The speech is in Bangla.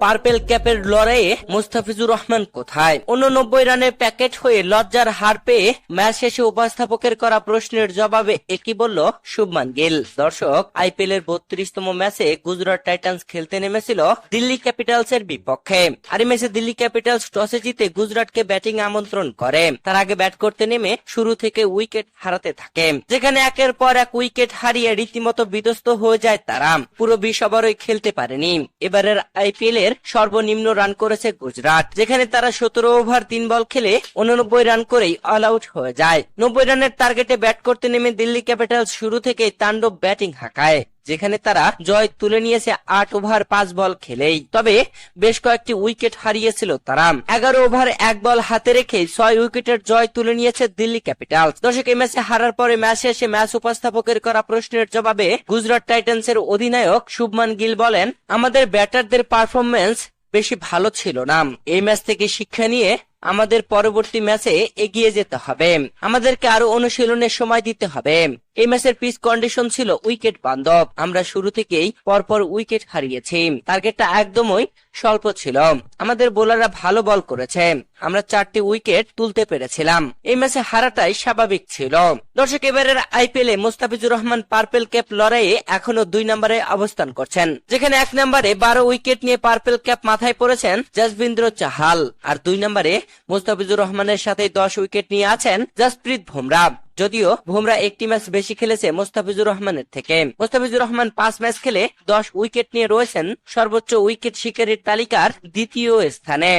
পার্পেল ক্যাপের লড়াইয়ে মুস্তাফিজুর রহমান কোথায়? 89 রানের প্যাকেট হয়ে লজ্জার হার পেয়ে ম্যাচ শেষে উপস্থাপকের করা প্রশ্নের জবাবে একই বলল শুভমান গিল। দর্শক, আইপিএল এর 32তম ম্যাচে গুজরাট টাইটান্স খেলতে নেমেছিল দিল্লি ক্যাপিটালস এর বিপক্ষে। আর এই ম্যাচে দিল্লি ক্যাপিটালস টসে জিতে গুজরাটকে ব্যাটিং আমন্ত্রণ করে। তার আগে ব্যাট করতে নেমে শুরু থেকে উইকেট হারাতে থাকে, যেখানে একের পর এক উইকেট হারিয়ে রীতিমতো বিধ্বস্ত হয়ে যায় তারা। পুরো 20 ওভারই খেলতে পারেনি। এবারের আইপিএল এর সর্বনিম্ন রান করেছে গুজরাট, যেখানে তারা 17 ওভার 3 বল খেলে 89 রান করেই অল আউট হয়ে যায়। 90 রানের টার্গেটে ব্যাট করতে নেমে দিল্লি ক্যাপিটালস শুরু থেকেই তাণ্ডব ব্যাটিং হাঁকায়, যেখানে তারা জয় তুলে নিয়েছে 8 ওভার 5 বল খেলেই। তবে বেশ কয়েকটি উইকেট হারিয়েছিল তারা। 11 ওভার 1 বল হাতে রেখে 6 উইকেটের জয় তুলে নিয়েছে দিল্লি ক্যাপিটালস। দর্শক, এই ম্যাচে হারার পরে ম্যাচ শেষে ম্যাচ উপস্থাপকের করা প্রশ্নের জবাবে গুজরাট টাইটান্সের অধিনায়ক শুভমান গিল বলেন, আমাদের ব্যাটারদের পারফরমেন্স বেশি ভালো ছিল না। এই ম্যাচ থেকে শিক্ষা নিয়ে আমাদের পরবর্তী ম্যাচে এগিয়ে যেতে হবে। আমাদেরকে আরো অনুশীলনের সময় দিতে হবে। এই ম্যাচের পিচ কন্ডিশন ছিল উইকেট বান্ধব। আমরা শুরু থেকেই পরপর উইকেট হারিয়েছি। টার্গেটটা একদমই স্বল্প ছিল। আমাদের বোলাররা ভালো বল করেছে। আমরা 4টি উইকেট তুলতে পেরেছিলাম। এই ম্যাচে হারাটাই স্বাভাবিক ছিল। দর্শক, এবারের আইপিএল এ মুস্তাফিজুর রহমান পার্পেল ক্যাপ লড়াইয়ে এখনো 2 নম্বরে অবস্থান করছেন, যেখানে 1 নম্বরে 12 উইকেট নিয়ে পার্পেল ক্যাপ মাথায় পড়েছেন যশবিন্দ্র চাহাল। আর 2 নম্বরে মুস্তাফিজুর রহমানের সাথে 10 উইকেট নিয়ে আছেন জসপ্রীত বুমরাহ। যদিও বুমরাহ একটি ম্যাচ বেশি খেলেছে মুস্তাফিজুর রহমানের থেকে। মুস্তাফিজুর রহমান 5 ম্যাচ খেলে 10 উইকেট নিয়ে রয়েছেন সর্বোচ্চ উইকেট শিকারীর তালিকার 2য় স্থানে।